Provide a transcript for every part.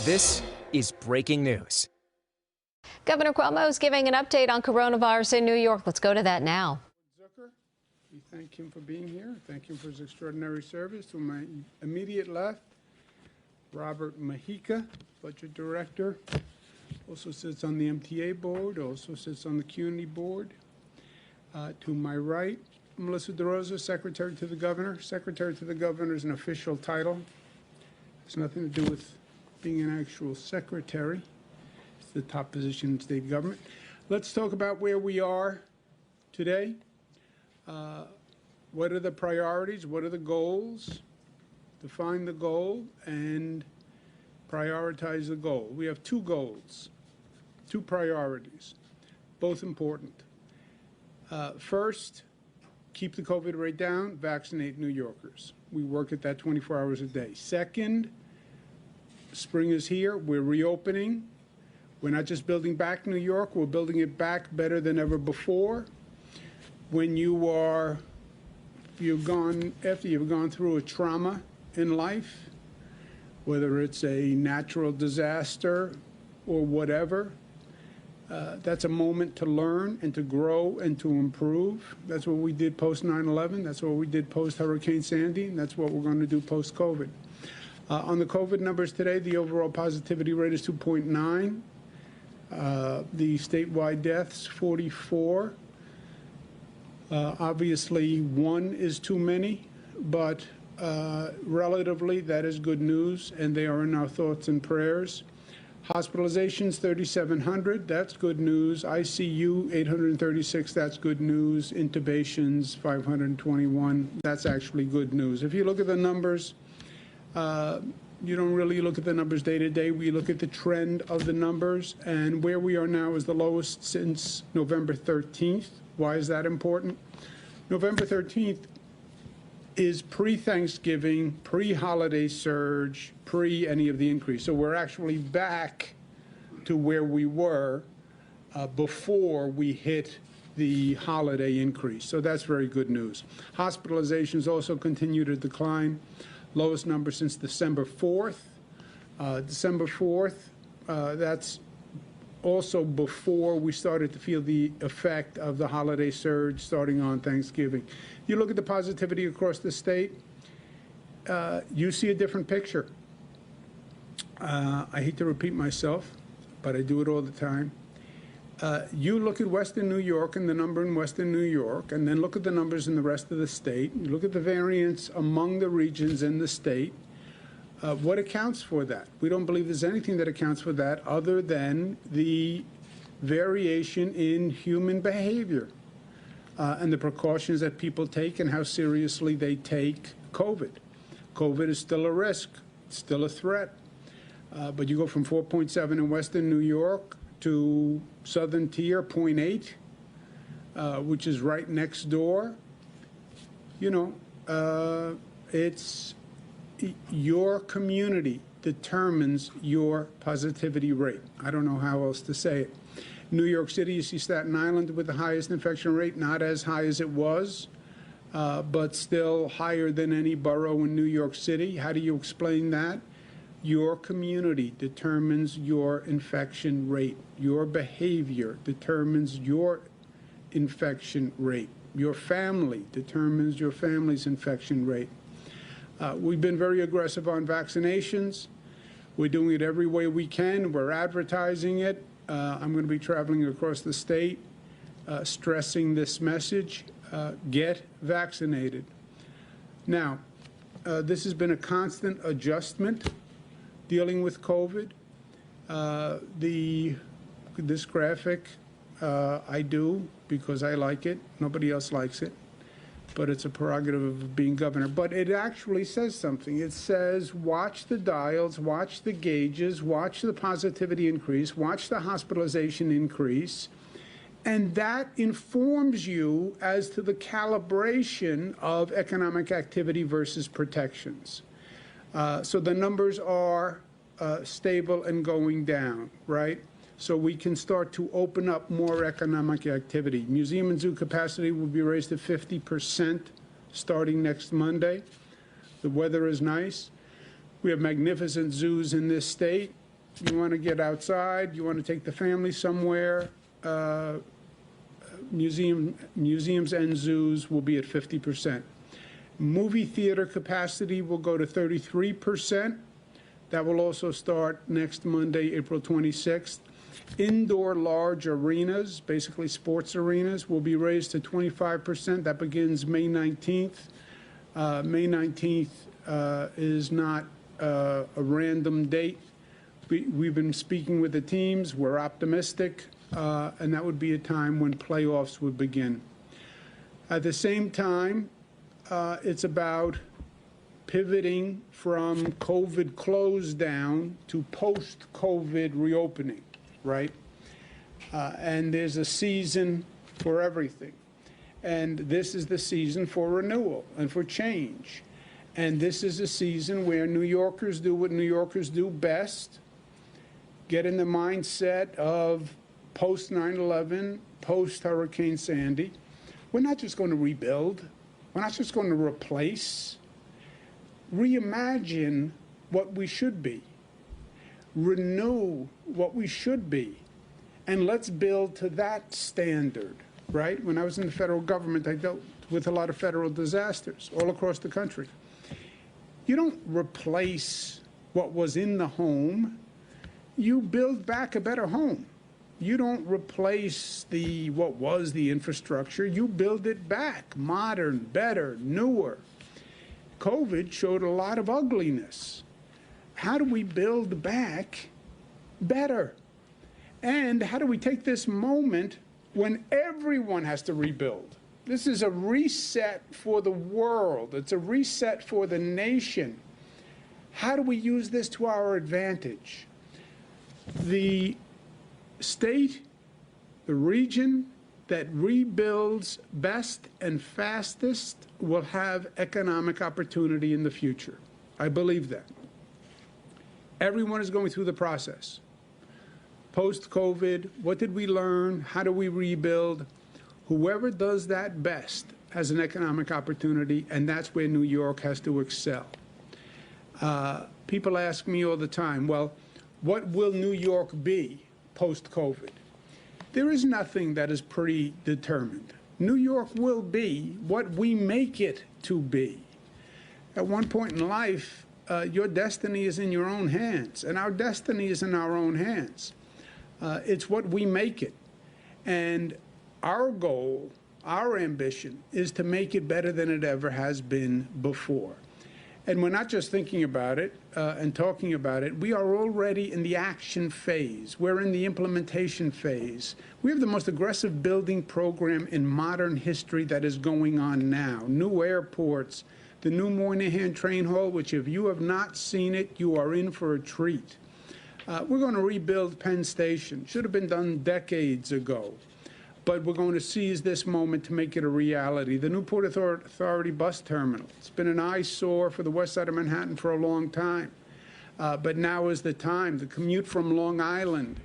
This is breaking news. Governor Cuomo is giving an update on coronavirus in New York. Let's go to that now. Zucker, we thank him for being here. Thank him for his extraordinary service. To my immediate left, Robert Mahica, Budget Director, also sits on the MTA board, also sits on the CUNY board. To my right, Melissa DeRosa, Secretary to the Governor. Secretary to the Governor is an official title. It's nothing to do with being an actual secretary. It's the top position in state government. Let's talk about where we are today. What are the priorities? What are the goals? Define the goal and prioritize the goal. We have two goals, two priorities, both important. First, keep the COVID rate down, vaccinate New Yorkers. We work at that 24 hours a day. Second, spring is here. We're reopening. We're not just building back New York. We're building it back better than ever before. When after you've gone through a trauma in life, whether it's a natural disaster or whatever, that's a moment to learn and to grow and to improve. That's what we did post 9/11. That's what we did post Hurricane Sandy. And that's what we're going to do post COVID. On the COVID numbers today, the overall positivity rate is 2.9. The statewide deaths, 44. Obviously, one is too many, but relatively, that is good news, and they are in our thoughts and prayers. Hospitalizations, 3,700. That's good news. ICU, 836. That's good news. Intubations, 521. That's actually good news. If you look at the numbers, you don't really look at the numbers day to day. We look at the trend of the numbers, and where we are now is the lowest since November 13th. Why is that important? November 13th is pre-Thanksgiving, pre-holiday surge, pre any of the increase. So we're actually back to where we were before we hit the holiday increase. So that's very good news. Hospitalizations also continue to decline. Lowest number since December 4th. December 4th, that's also before we started to feel the effect of the holiday surge starting on Thanksgiving. You look at the positivity across the state, you see a different picture. I hate to repeat myself, but I do it all the time. You look at Western New York and the number in Western New York, and then look at the numbers in the rest of the state. You look at the variance among the regions in the state. What accounts for that? We don't believe there's anything that accounts for that other than the variation in human behavior and the precautions that people take and how seriously they take COVID. COVID is still a risk. It's still a threat. But you go from 4.7 in Western New York to Southern Tier, 0.8, which is right next door. You know, it's your community determines your positivity rate. I don't know how else to say it. New York City, you see Staten Island with the highest infection rate, not as high as it was, but still higher than any borough in New York City. How do you explain that? Your community determines your infection rate. Your behavior determines your infection rate. Your family determines your family's infection rate. We've been very aggressive on vaccinations. We're doing it every way we can. We're advertising it. I'm going to be traveling across the state, stressing this message. Get vaccinated. Now, this has been a constant adjustment dealing with COVID. This graphic, I do because I like it. Nobody else likes it. But it's a prerogative of being governor. But it actually says something. It says, watch the dials, watch the gauges, watch the positivity increase, watch the hospitalization increase, and that informs you as to the calibration of economic activity versus protections. So the numbers are stable and going down, right? So we can start to open up more economic activity. Museum and zoo capacity will be raised to 50% starting next Monday. The weather is nice. We have magnificent zoos in this state. you want to get outside, you want to take the family somewhere, museums and zoos will be at 50%. Movie theater capacity will go to 33%. That will also start next Monday, April 26th. Indoor large arenas, basically sports arenas, will be raised to 25%. That begins May 19th. May 19th is not a random date. We've been speaking with the teams. We're optimistic, and that would be a time when playoffs would begin. At the same time, it's about pivoting from COVID close down to post-COVID reopening, right? And there's a season for everything. And this is the season for renewal and for change. And this is a season where New Yorkers do what New Yorkers do best, get in the mindset of post 9/11, post Hurricane Sandy. We're not just going to rebuild. We're not just going to replace. Reimagine what we should be. Renew what we should be. And let's build to that standard, right? When I was in the federal government, I dealt with a lot of federal disasters all across the country. You don't replace what was in the home. You build back a better home. You don't replace what was the infrastructure. You build it back, modern, better, newer. COVID showed a lot of ugliness. How do we build back better? And how do we take this moment when everyone has to rebuild? This is a reset for the world. It's a reset for the nation. How do we use this to our advantage? The state, the region that rebuilds best and fastest will have economic opportunity in the future. I believe that. Everyone is going through the process. Post-COVID, what did we learn? How do we rebuild? Whoever does that best has an economic opportunity, and that's where New York has to excel. People ask me all the time, well, what will New York be post-COVID? There is nothing that is predetermined. New York will be what we make it to be. At one point in life, your destiny is in your own hands, and our destiny is in our own hands. It's what we make it. And our goal, our ambition, is to make it better than it ever has been before. And we're not just thinking about it and talking about it. We are already in the action phase. We're in the implementation phase. We have the most aggressive building program in modern history that is going on now. New airports, the new Moynihan Train Hall, which if you have not seen it, you are in for a treat. We're going to rebuild Penn Station. Should have been done decades ago. But we're going to seize this moment to make it a reality. The Newport Authority bus terminal. It's been an eyesore for the west side of Manhattan for a long time. But now is the time. The commute from Long Island,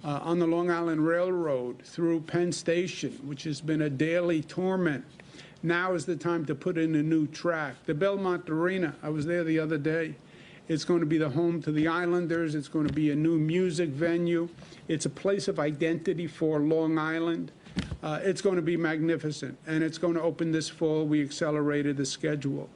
on the Long Island Railroad through Penn Station, which has been a daily torment. Now is the time to put in a new track. The Belmont Arena, I was there the other day. It's going to be the home to the Islanders. It's going to be a new music venue. It's a place of identity for Long Island. It's going to be magnificent, and it's going to open this fall. We accelerated the schedule.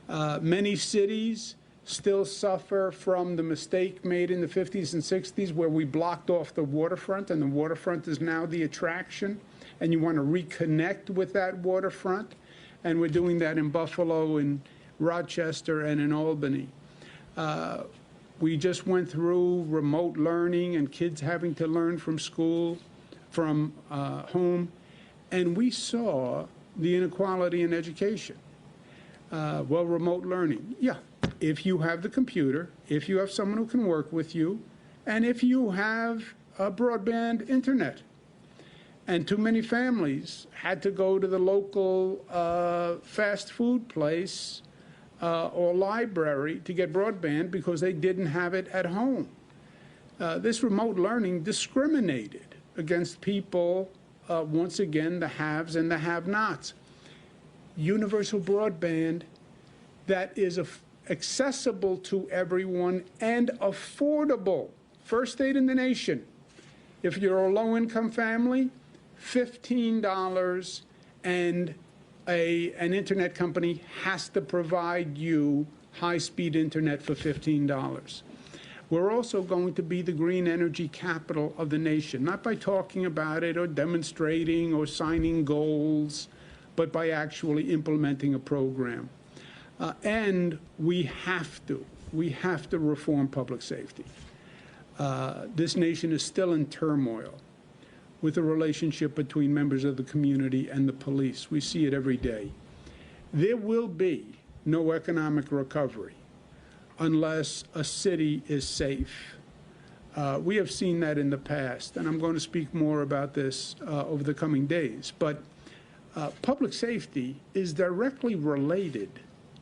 Many cities still suffer from the mistake made in the 50s and 60s where we blocked off the waterfront, and the waterfront is now the attraction, and you want to reconnect with that waterfront, and we're doing that in Buffalo, in Rochester, and in Albany. We just went through remote learning and kids having to learn from school, from home, and we saw the inequality in education. Well, remote learning, yeah, if you have the computer, if you have someone who can work with you, and if you have a broadband internet. And too many families had to go to the local fast food place or library to get broadband because they didn't have it at home. This remote learning discriminated against people, once again, the haves and the have-nots. Universal broadband that is accessible to everyone and affordable first state in the nation. If you're a low-income family, $15, and an internet company has to provide you high-speed internet for $15. We're also going to be the green energy capital of the nation, not by talking about it or demonstrating or signing goals, but by actually implementing a program. And we have to reform public safety. This nation is still in turmoil with the relationship between members of the community and the police. We see it every day. There will be no economic recovery unless a city is safe. We have seen that in the past, and I'm going to speak more about this over the coming days. But public safety is directly related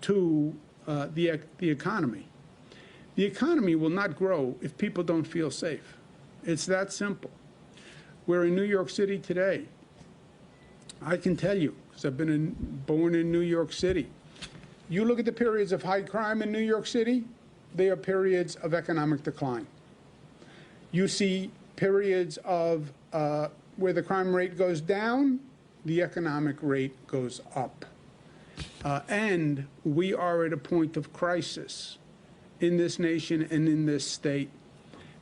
to the economy. The economy will not grow if people don't feel safe. It's that simple. We're in New York City today. I can tell you, because I've been born in New York City. You look at the periods of high crime in New York City, they are periods of economic decline. You see periods of where the crime rate goes down, the economic rate goes up. And we are at a point of crisis in this nation and in this state.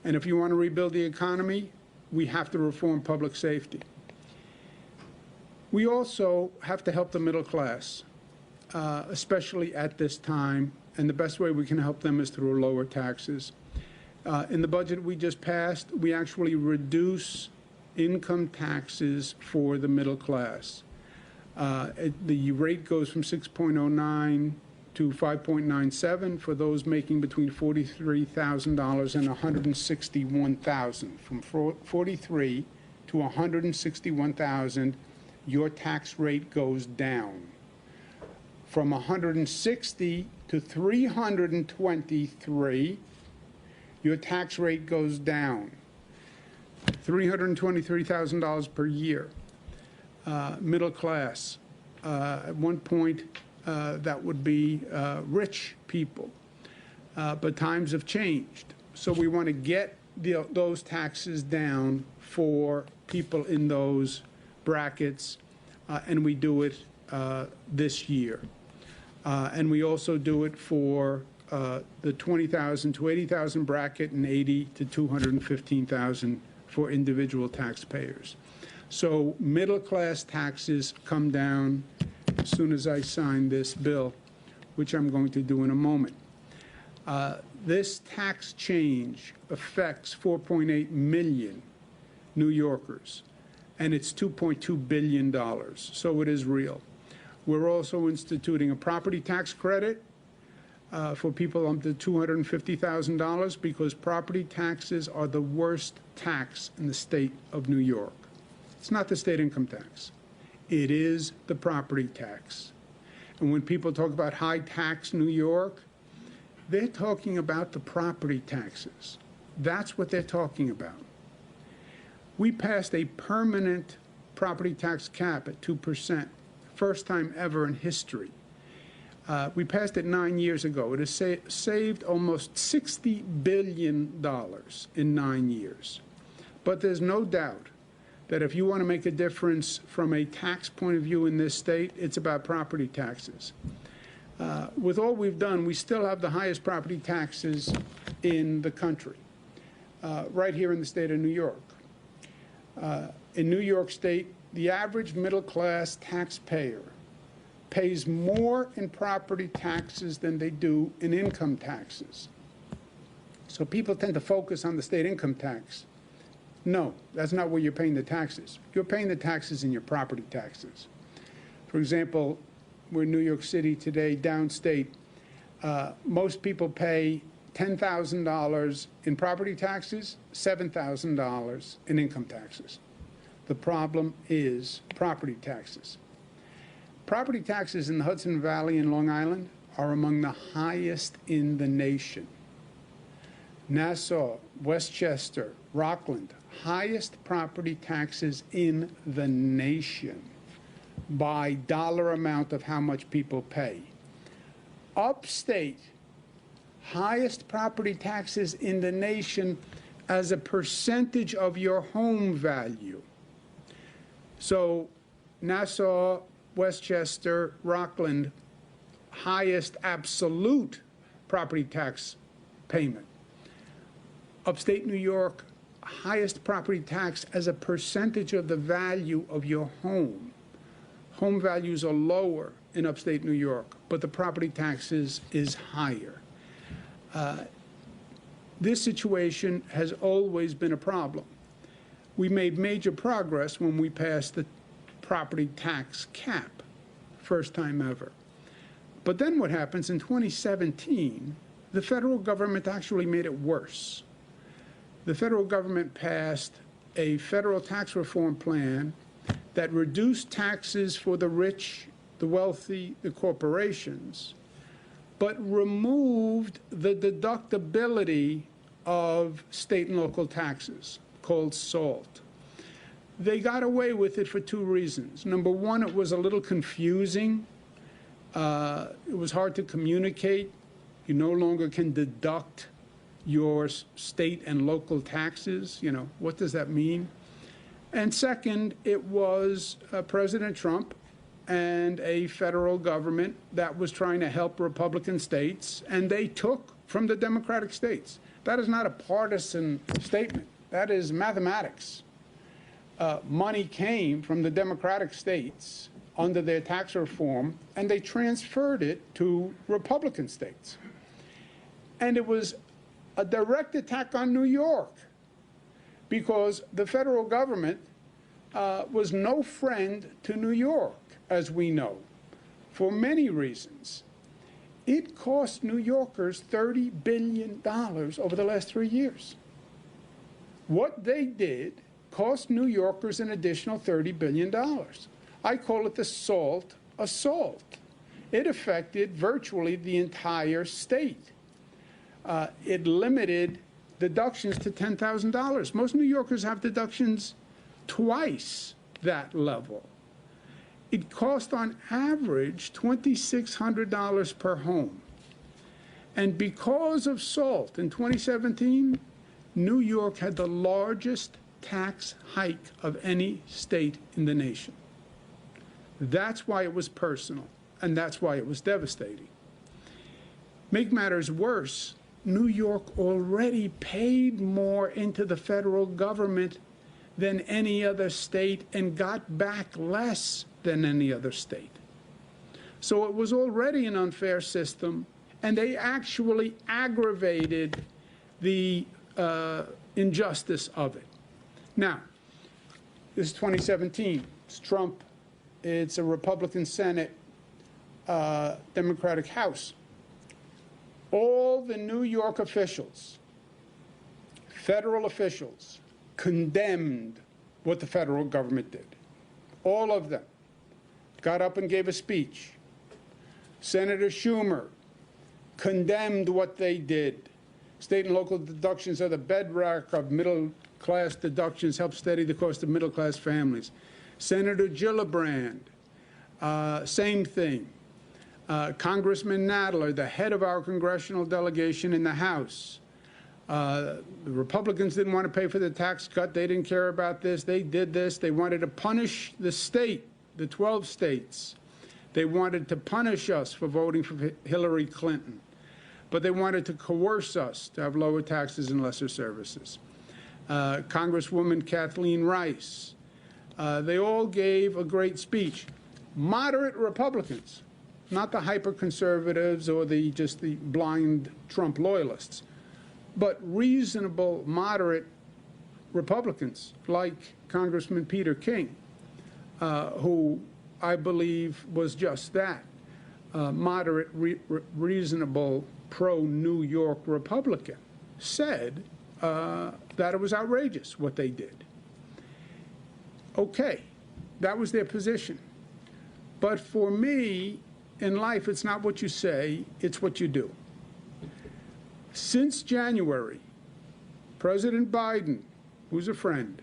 And if you want to rebuild the economy, we have to reform public safety. We also have to help the middle class, especially at this time. And the best way we can help them is through lower taxes. In the budget we just passed, we actually reduce income taxes for the middle class. The rate goes from 6.09 to 5.97 for those making between $43,000 and $161,000. From 43 to 161,000, your tax rate goes down. From 160 to 323, your tax rate goes down. $323,000 per year. Middle class. At one point, that would be rich people. But times have changed. So we want to get those taxes down for people in those brackets, and we do it this year. And we also do it for the 20,000 to 80,000 bracket and 80 to 215,000 for individual taxpayers. So middle-class taxes come down as soon as I sign this bill, which I'm going to do in a moment. This tax change affects 4.8 million New Yorkers, and it's $2.2 billion, so it is real. We're also instituting a property tax credit for people up to $250,000 because property taxes are the worst tax in the state of New York. It's not the state income tax. It is the property tax. And when people talk about high tax New York, they're talking about the property taxes. That's what they're talking about. We passed a permanent property tax cap at 2%, first time ever in history. We passed it 9 years ago. It has saved almost $60 billion in 9 years. But there's no doubt that if you want to make a difference from a tax point of view in this state, it's about property taxes. With all we've done, we still have the highest property taxes in the country, right here in the state of New York. In New York State, the average middle-class taxpayer pays more in property taxes than they do in income taxes. So people tend to focus on the state income tax. No, that's not where you're paying the taxes. You're paying the taxes in your property taxes. For example, we're in New York City today, downstate. Most people pay $10,000 in property taxes, $7,000 in income taxes. The problem is property taxes. Property taxes in the Hudson Valley and Long Island are among the highest in the nation. Nassau, Westchester, Rockland, highest property taxes in the nation by dollar amount of how much people pay. Upstate, highest property taxes in the nation as a percentage of your home value. So Nassau, Westchester, Rockland, highest absolute property tax payment. Upstate New York, highest property tax as a percentage of the value of your home. Home values are lower in upstate New York, but the property tax is higher. This situation has always been a problem. We made major progress when we passed the property tax cap, first time ever. But then what happens in 2017, the federal government actually made it worse. The federal government passed a federal tax reform plan that reduced taxes for the rich, the wealthy, the corporations, but removed the deductibility of state and local taxes, called SALT. They got away with it for two reasons. Number one, it was a little confusing. It was hard to communicate. You no longer can deduct your state and local taxes. You know, what does that mean? And second, it was President Trump and a federal government that was trying to help Republican states, and they took from the Democratic states. That is not a partisan statement. That is mathematics. Money came from the Democratic states under their tax reform, and they transferred it to Republican states. And it was a direct attack on New York because the federal government was no friend to New York, as we know, for many reasons. It cost New Yorkers $30 billion over the last 3 years. What they did cost New Yorkers an additional $30 billion. I call it the SALT assault. It affected virtually the entire state. It limited deductions to $10,000. Most New Yorkers have deductions twice that level. It cost on average $2,600 per home. And because of SALT in 2017, New York had the largest tax hike of any state in the nation. That's why it was personal, and that's why it was devastating. Make matters worse, New York already paid more into the federal government than any other state and got back less than any other state. So it was already an unfair system, and they actually aggravated the injustice of it. Now, this is 2017. It's Trump. It's a Republican Senate, Democratic House. All the New York officials, federal officials, condemned what the federal government did. All of them got up and gave a speech. Senator Schumer condemned what they did. State and local deductions are the bedrock of middle-class deductions, help steady the cost of middle-class families. Senator Gillibrand, same thing. Congressman Nadler, the head of our congressional delegation in the House. The Republicans didn't want to pay for the tax cut. They didn't care about this. They did this. They wanted to punish the state, the 12 states. They wanted to punish us for voting for Hillary Clinton. But they wanted to coerce us to have lower taxes and lesser services. Congresswoman Kathleen Rice. They all gave a great speech. Moderate Republicans, not the hyper-conservatives or just the blind Trump loyalists, but reasonable, moderate Republicans like Congressman Peter King, who I believe was just that, moderate, reasonable, pro-New York Republican, said that it was outrageous what they did. Okay, that was their position. But for me, in life, it's not what you say, it's what you do. Since January, President Biden, who's a friend,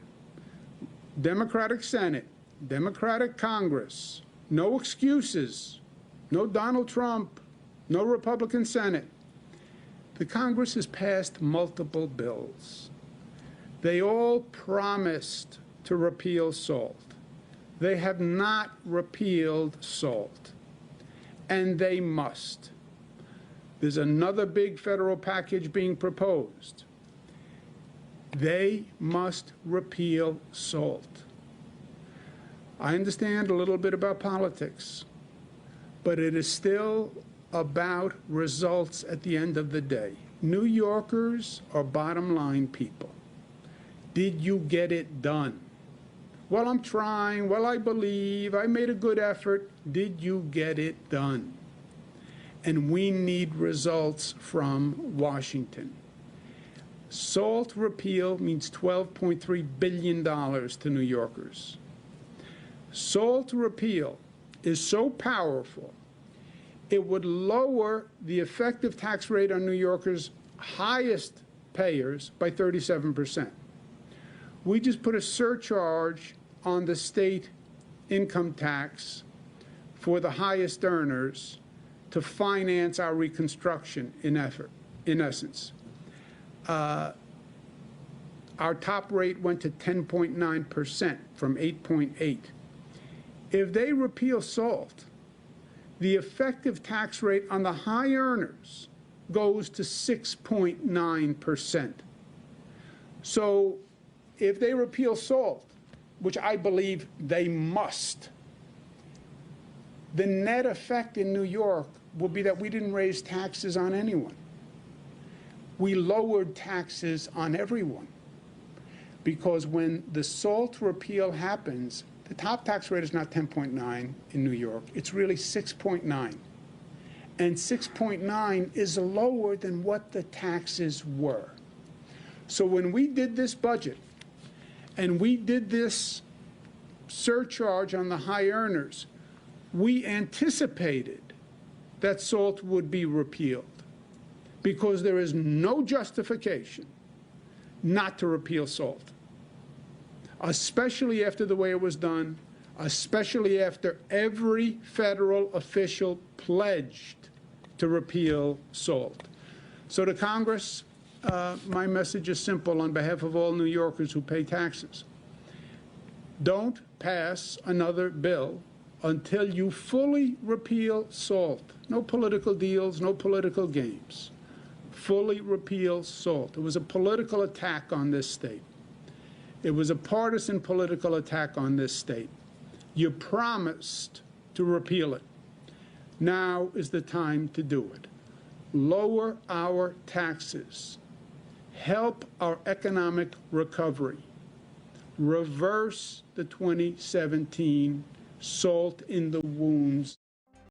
Democratic Senate, Democratic Congress, no excuses, no Donald Trump, no Republican Senate. The Congress has passed multiple bills. They all promised to repeal SALT. They have not repealed SALT, and they must. There's another big federal package being proposed. They must repeal SALT. I understand a little bit about politics, but it is still about results at the end of the day. New Yorkers are bottom line people. Did you get it done? Well, I'm trying. Well, I believe. I made a good effort. Did you get it done? And we need results from Washington. SALT repeal means $12.3 billion to New Yorkers. SALT repeal is so powerful, it would lower the effective tax rate on New Yorkers' highest payers by 37%. We just put a surcharge on the state income tax for the highest earners to finance our reconstruction in essence. Our top rate went to 10.9% from 8.8. If they repeal SALT, the effective tax rate on the high earners goes to 6.9%. So if they repeal SALT, which I believe they must, the net effect in New York will be that we didn't raise taxes on anyone. We lowered taxes on everyone. Because when the SALT repeal happens, the top tax rate is not 10.9 in New York. It's really 6.9. And 6.9 is lower than what the taxes were. So when we did this budget, and we did this surcharge on the high earners, we anticipated that SALT would be repealed because there is no justification not to repeal SALT, especially after the way it was done, especially after every federal official pledged to repeal SALT. So to Congress, my message is simple on behalf of all New Yorkers who pay taxes. Don't pass another bill until you fully repeal SALT. No political deals, no political games. Fully repeal SALT. It was a political attack on this state. It was a partisan political attack on this state. You promised to repeal it. Now is the time to do it. Lower our taxes. Help our economic recovery. Reverse the 2017 salt in the wounds